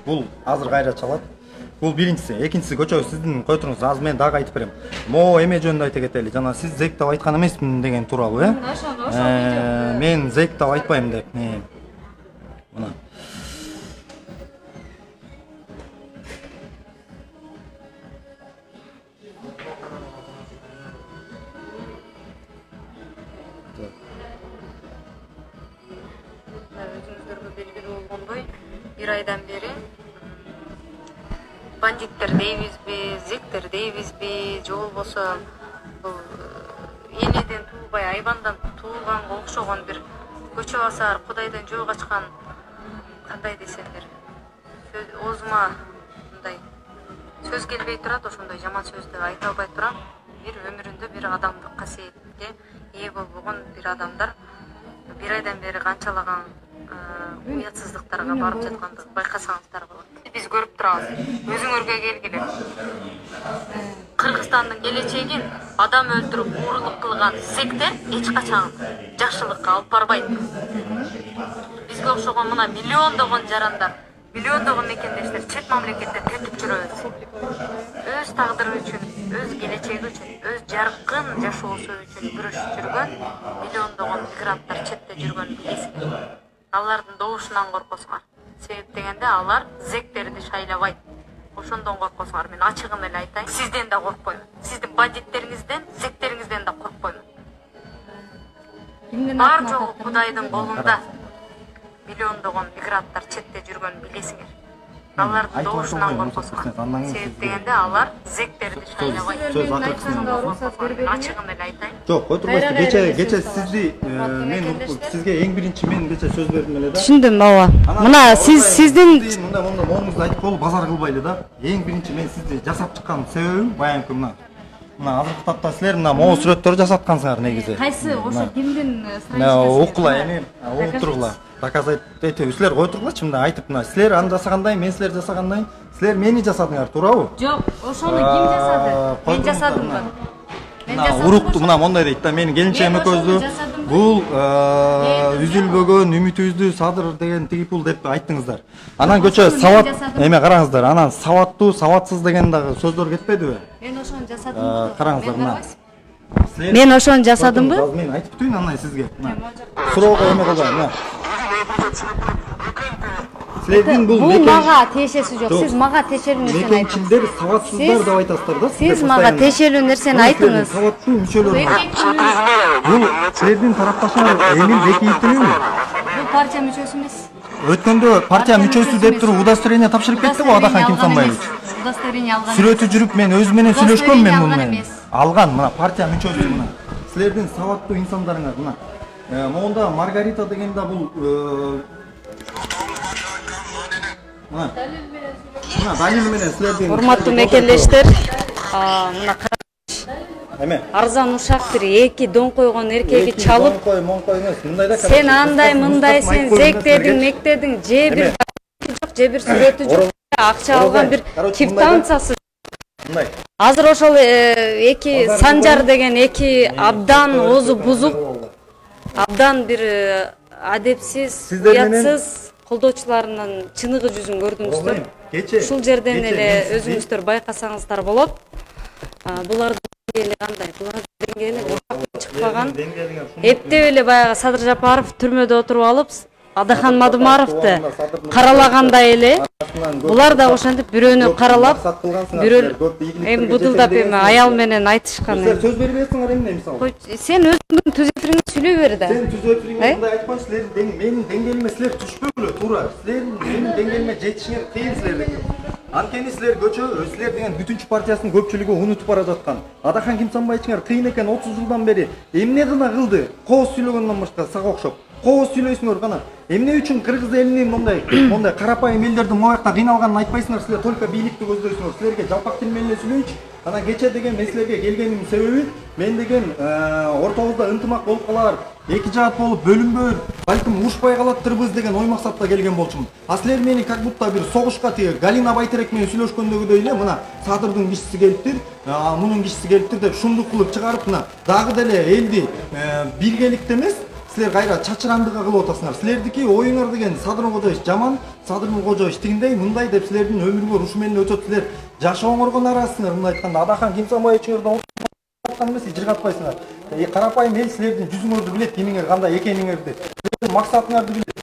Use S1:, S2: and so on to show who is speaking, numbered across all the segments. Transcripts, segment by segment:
S1: Бул азыр кайра чалат. Бул биринчиси, экинчиси көчө сиздин кой туруңуз, азыр мен дагы айтып берем. Могу эме жөнүндө айта кетели. Жана сиз зек деп айткан эмесмин деген тууралуу, мен зек деп айтпайм деп. Мына.
S2: Өзүңүздөргө белгилүү болгондой, бир айдан бери бандиттер дейбизби, зектер дейбизби, же болбосо бул энеден туулбай айбандан туулганга окшогон бир көчө басар Кудайдан жөө качкан, кандай десемдер, оозума мындай сөз келбей турат, ошондой жаман сөздү айта албай турам. Бир өмүрүндө бир адамдык касиетке ээ болбогон бир адамдар бир айдан бери канчалаган уятсыздыктарга барып жаткандыгын байкасаңыздар болот. Биз көрүп турабыз. Өзүңөргө келгиле. Кыргызстандын келечегин адам өлтүрүп, уурулук кылган зектер эч качан жакшылыкка алып барбайт. Бизге окшогон мына миллиондогон жарандар, миллиондогон мекендештер чет мамлекетте тетип жүрөбүз. Өз тагдыры үчүн, өз келечеги үчүн, өз жаркын жашоосу үчүн күрөшүп жүргөн миллиондогон мигранттар четте жүргөнүн билесиңер. Алардын добушунан коркосуңар. Себеп дегенде алар зектерди шайлабайт. Ошондон коркосуңар. Мен ачыгын эле айтайын. Сизден да коркпойм. Сиздин бандиттериңизден, зектериңизден да коркпойм. Бар жогу Кудайдын колунда миллиондогон мигранттар четте жүргөнүн билесиңер. Алардын добушунан коркосуңар. Себеп дегенде алар зектерди шайлабайт. Ачыгын эле айтайын.
S1: Жок, отурбайсыз. Кече сизди мен сизге эң биринчи мен кече сөз бердим эле да.
S2: Түшүндүм, ооба. Мына сиздин
S1: мындай моңуңузду айтып болуп базар кылбайлы да. Эң биринчи мен сизди жасап чыккан себебим баянкы мына азыркы тапта силер мына могу сүрөттөрдү жасаткансыңар негизи.
S2: Кайсы ошо кимдин страничкасы?
S1: Окула эми, угуп тургула. Доказать этип, силер кой тургулачы мындай айтып мына силер аны жасагандай, мен силер жасагандай, силер мени жасадыңар, туурабы?
S2: Жок, ошону ким жасады? Мен жасадымбы?
S1: Урукту мына мондай дейт да, менин келинчегим экөөбүздү бул үзүлбөгөн үмүтүбүздү садыр деген тигипул деп айттыңыздар. Анан көчө сабат эме караңыздар, анан сабаттуу, сабатсыз деген дагы сөздөр кетпедиби?
S2: Мен ошону жасадымбы?
S1: Караңыздар мына.
S2: Мен ошону жасадымбы?
S1: Мен айтып туйун анан сизге. Суроого эме кылбайм. Силердин бул
S2: мага тиешеси жок. Сиз мага тиешелүү нерсени айтыңыз.
S1: Мекенчилдер сабатсыздар деп айтасыздар да.
S2: Сиз мага тиешелүү нерсени айтыңыз.
S1: Сабаттуу мүчөлөр. Бул силердин тарапташыңар Эмил Бекиевдинби?
S2: Бул партия мүчөсү эмес.
S1: Өткөндө партия мүчөсү деп туруп удостоверение тапшырып кетти го Адахан Кимсанбаевич.
S2: Удостоверение алган.
S1: Сүрөтү жүрүп мен өз менен сүйлөшкөм мен муну. Алган мына партия мүчөсү мына. Силердин сабаттуу инсандарыңар мына. Могунда Маргарита деген да бул мына далил менен силердин
S2: урматтуу мекендештер, мына
S1: эме
S2: арзан ушактыр, эки дон койгон эркеги чалып,
S1: монкой эмес, мындай да
S2: сен андай мындай сен зектердин, мектердин же бир жок, же бир сүрөтү жок, акча алган бир квитанциясы.
S1: Мындай.
S2: Азыр ошол эки Санжар деген эки абдан оозу бузук, абдан бир адепсиз, уятсыз колдоочуларынын чыныгы жүзүн көрдүңүздөр. Ушул жерден эле өзүңүздөр байкасаңыздар болот. Булардын деңгээли кандай? Булардын деңгээли чыкпаган. Эптеп эле баягы Садыр Жапаров түрмөдө отуруп алып, Адахан Мадумаровду каралагандай эле булар да ошентип бирөөнү каралап, бирөө эми бутулдап эми аял менен айтышкан.
S1: Силер сөз бербейсиңер эмне мисалы?
S2: Сен өзүңдүн түз эфириңди сүйлөй бер да.
S1: Сен түз эфириңди мындай айтпай, силер менин деңгээлиме силер түшпөгүлө, туура. Силер менин деңгээлиме жетишиңер кыйын силердики. Анткени силер көчө, силер деген бүтүнчү партиясынын көпчүлүгү унутуп бара жаткан. Адахан Кимсанбаевичиңер кыйын экен 30 жылдан бери. Эмне гана кылды? Кооз сүйлөгөндөн башка сага окшоп. Кооз сүйлөйсүңөр гана. Эмне үчүн кыргыз элинин мондай карапайым элдердин моякта кыйналганын айтпайсыңар, силер только бийликти көздөйсүңөр. Силерге жалпак тил менен эле сүйлөйүнчү. Анан кече деген мен силерге келгениmin себеби мен деген ортобузда ынтымак болуп калар, эки жаат болуп бөлүнбөй, балким ушпай калаттырбыз деген ой максатта келген болчумун. А силер мени как будто бир согушка тиги Галина Байтерек менен сүйлөшкөндөгүдөй эле мына Садырдын кишиси келиптир, мунун кишиси келиптир деп шумдук кылып чыгарып мына дагы деле элди биргеликте эмес силер кайра чачырандыга кылып атасыңар. Силердики оюңар деген Садыр Кожоевич жаман, Садыр Кожоевич тигиндей мындай деп силердин өмүргө ушу менен өтөт. Силер жашооңорго нааразысыңар. Мындай айтканда Адахан Кимсанбаевичиңерди аткан эмес, жыргатпайсыңар. Карапайым эл силердин жүзүңөрдү билет, эмеңер кандай экениңерди. Силердин максатыңарды билет.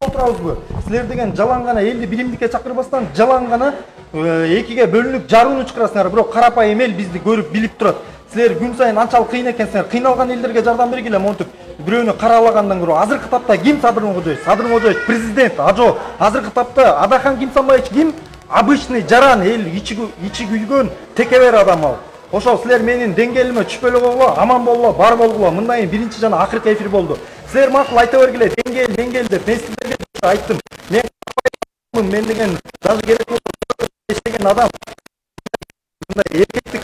S1: Отырабызбы? Силер деген жалаң гана элди билимдикке чакырбастан жалаң гана экиге бөлүнүп жарууну чыгарасыңар. Бирок карапайым эл бизди көрүп билип турат. Силер күн сайын анчалык кыйын экенсиңер. Кыйналган элдерге жардам бергиле, монтип бирөөнү каралагандан көрө. Азыркы тапта ким Садыр Кожоевич? Садыр Кожоевич президент, ажо. Азыркы тапта Адахан Кимсанбаевич ким? Обычный жаран эл ичи күйгөн текебер адам ал. Ошол силер менин деңгээлиме түшпөлө койгула, аман болгула, бар болгула. Мындай биринчи жана акыркы эфир болду. Силер макул айта бергиле, деңгээл деп. Мен силерге айттым. Мен деген даже керек болсо эстеген адам. Мындай эркектик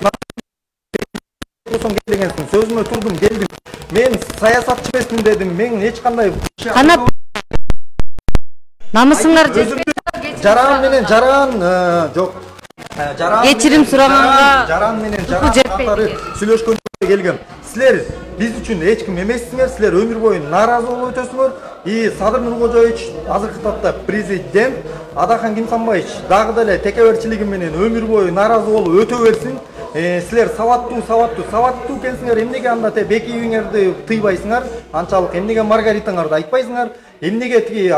S1: келгенсиң, сөзүмө турдум, келдим. Мен саясатчы эмесмин дедим. Мен эч кандай
S3: канап намысыңар
S1: жаран менен жаран жок.
S3: Кечирим сураганга
S1: жаран менен жаран катары сүйлөшкөнгө келгем. Силер биз үчүн эч ким эмессиңер. Силер өмүр бою нааразы болуп өтөсүңөр. Садыр Нуркожоевич азыркы тапта президент, Адахан Кимсанбаевич дагы деле текеберчилиги менен өмүр бою нааразы болуп өтө берсин. Силер сабаттуу экенсиңер. Эмнеге анда бекийиңерди тыйбайсыңар? Анчалык эмнеге Маргаритаңарды айтпайсыңар? Эмнеге тиги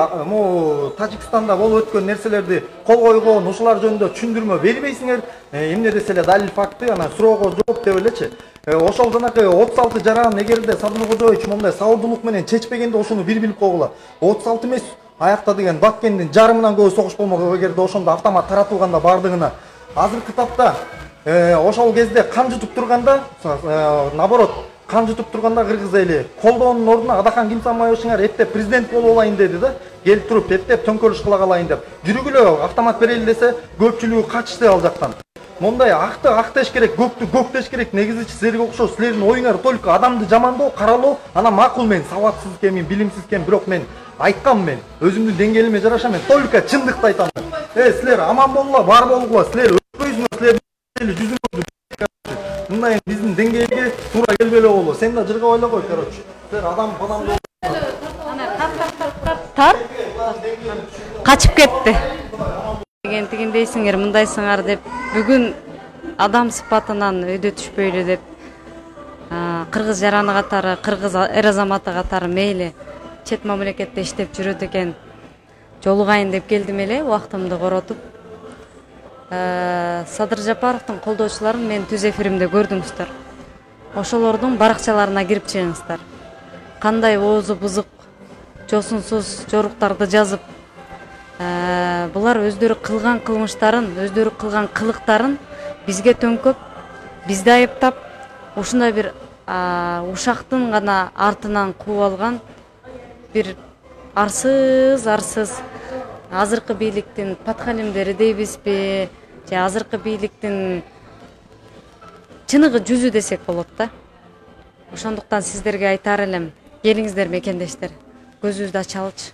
S1: Тажикстанда болуп өткөн нерселерди кол койгон ушулар жөнүндө түшүндүрмө бербейсиңер? Эмне деселе далил факты, анан суроого жооп деп элечи. Ошол жанакы 36 жаран эгерде Садыр Кожоевич мондай сабырдуулук менен чечпегенде ошону бир билип койгула. 36 эмес, аякта деген Баккендин жарымынан көбү согуш болмок эгерде ошондо автомат таратылганда бардыгына. Азыркы тапта ошол кезде кан жутуп турганда, наоборот, кан жутуп турганда кыргыз эли колдоонун ордуна Адахан Кимсанбаевичиңер эптеп президент болуп алайын деди да. Келип туруп эптеп төңкөрүш кыла калайын деп. Жүрүгүлө автомат берели десе, көпчүлүгү качты ал жактан. Мондай акты актеш керек, көктү көктеш керек. Негизичи силерге окшош. Силердин оюңар только адамды жамандоо, каралоо, анан макул мен сабатсыз экенмин, билимсиз экенмин, бирок мен айткам, мен өзүмдүн деңгээлиме жараша мен только чындыкты айтам. Силер аман болгула, бар болгула. Силер өтпөйсүңөр, силер жүзүңөрдү мындай биздин деңгээлге туура келбеле болду. Сен да жырга ойлой кой, короче. Силер адам
S3: тар качып кетти. Тигиндейсиңер, мындайсыңар деп бүгүн адам сыпатынан өйдө түшпөйлү деп кыргыз жараны катары, кыргыз эр азаматы катары мейли чет мамлекетте иштеп жүрөт экен, жолугайын деп келдим эле, убактымды коротуп. Садыр Жапаровдун колдоочуларын мен түз эфиримде көрдүңүздөр. Ошолордун баракчаларына кирип чыгыңыздар. Кандай оозу бузук, жосунсуз жоруктарды жазып, булар өздөрү кылган кылмыштарын, өздөрү кылган кылыктарын бизге төңкөп, бизди айыптап, ушундай бир ушактын гана артынан кууп алган бир арсыз азыркы бийликтин подхалимдери дейбизби, же азыркы бийликтин чыныгы жүзү десек болот да. Ошондуктан сиздерге айтар элем, келиңиздер мекендештер, көзүбүздү ачалычы.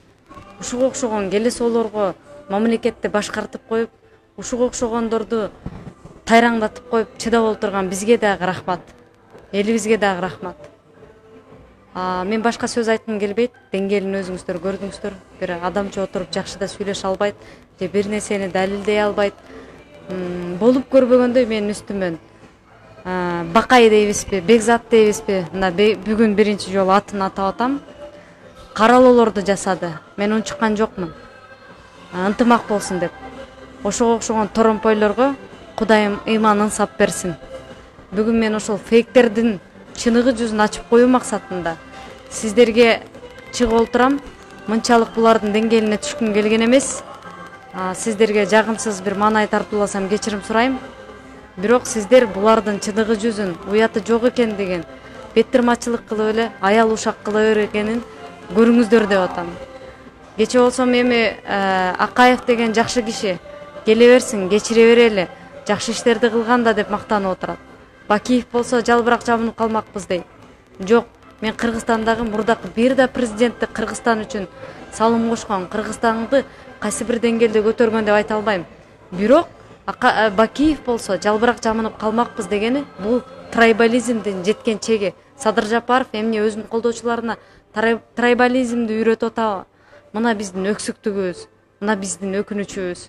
S3: Ушуга окшогон келесоолорго мамлекетти башкартып коюп, ушуга окшогондорду тайраңдатып коюп чыдап отурган бизге дагы рахмат, элибизге дагы рахмат. Мен башка сөз айткым келбейт. Деңгээлин өзүңүздөр көрдүңүздөр. Бир адамча отуруп жакшы да сүйлөшө албайт, же бир нерсени далилдей албайт. Болуп көрбөгөндөй менин үстүмөн Бакай дейбизби, Бекзат дейбизби, мына бүгүн биринчи жолу атын атап атам. Каралоолорду жасады. Мен унчуккан жокмун. Ынтымак болсун деп. Ошого окшогон торомпойлорго Кудайым ыйман ынсап берсин. Бүгүн мен ошол фейктердин чыныгы жүзүн ачып коюу максатында сиздерге чыгып олтурам. Мынчалык булардын деңгээлине түшкүм келген эмес. Сиздерге жагымсыз бир маанай тартууласам кечирим сурайм. Бирок сиздер булардын чыныгы жүзүн, уяты жок экендигин, беттирмачылык кылып эле, аял ушак кыла бергенин көрүңүздөр деп атам. Кече болсом эми Акаев деген жакшы киши келе берсин, кечире берели, жакшы иштерди кылган да деп мактанып отурат. Бакиев болсо жалбырак жабынып калмакпыз дейт. Жок, мен Кыргызстандагы мурдакы бир да президентти Кыргызстан үчүн салым кошкон, Кыргызстанды кайсы бир деңгээлде көтөргөн деп айта албайм. Бирок Бакиев болсо жалбырак жабынып калмакпыз дегени бул трайбализмдин жеткен чеги. Садыр Жапаров эмне өзүнүн колдоочуларына трайбализмди үйрөтүп атабы? Мына биздин өксүктүгүбүз, мына биздин өкүнүчүбүз.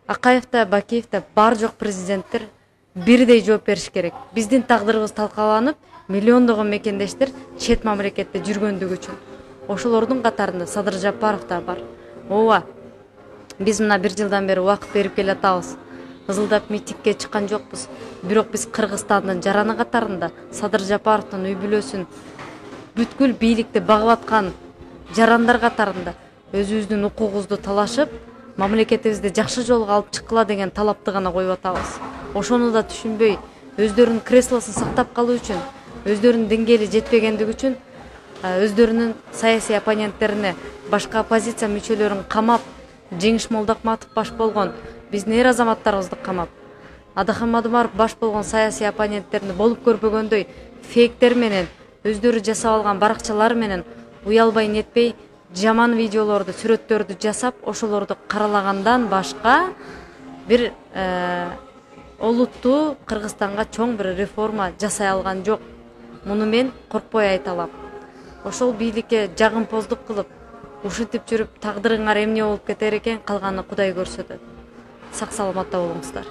S3: Акаев да, Бакиев да бар жок президенттер бирдей жооп бериш керек. Биздин тагдырыбыз талкаланып, миллиондогон мекендештер чет мамлекетте жүргөндүгү үчүн. Ошолордун катарында Садыр Жапаров да бар. Ооба, биз мына 1 жылдан бери убакыт берип келе атабыз. Ызылдап митингге чыккан жокпуз. Бирок биз Кыргызстандын жараны катарында Садыр Жапаровдун үй бүлөсүн бүткүл бийликти багып аткан жарандар катарында өзүбүздүн укугубузду талашып, мамлекетибизди жакшы жолго алып чыккыла деген талапты гана коюп атабыз. Ошону да түшүнбөй, өздөрүнүн креслосун сактап калуу үчүн, өздөрүнүн деңгээли жетпегендиги үчүн, өздөрүнүн саясий оппоненттерине, башка оппозиция мүчөлөрүн камап, Жеңиш Молдокматов баш болгон биздин эр азаматтарыбызды камап, Адахан Мадумаров баш болгон саясий оппоненттерин болуп көрбөгөндөй фейктер менен, өздөрү жасап алган баракчалар менен уялбай нетпей жаман видеолорду, сүрөттөрдү жасап, ошолорду каралагандан башка бир олуттуу Кыргызстанга чоң бир реформа жасай алган жок. Муну мен коркпой айта алам. Ошол бийликке жагымпоздук кылып, ушинтип жүрүп тагдырыңар эмне болуп кетер экен, калганы Кудай көрсөтөт. Сак саламатта болуңуздар.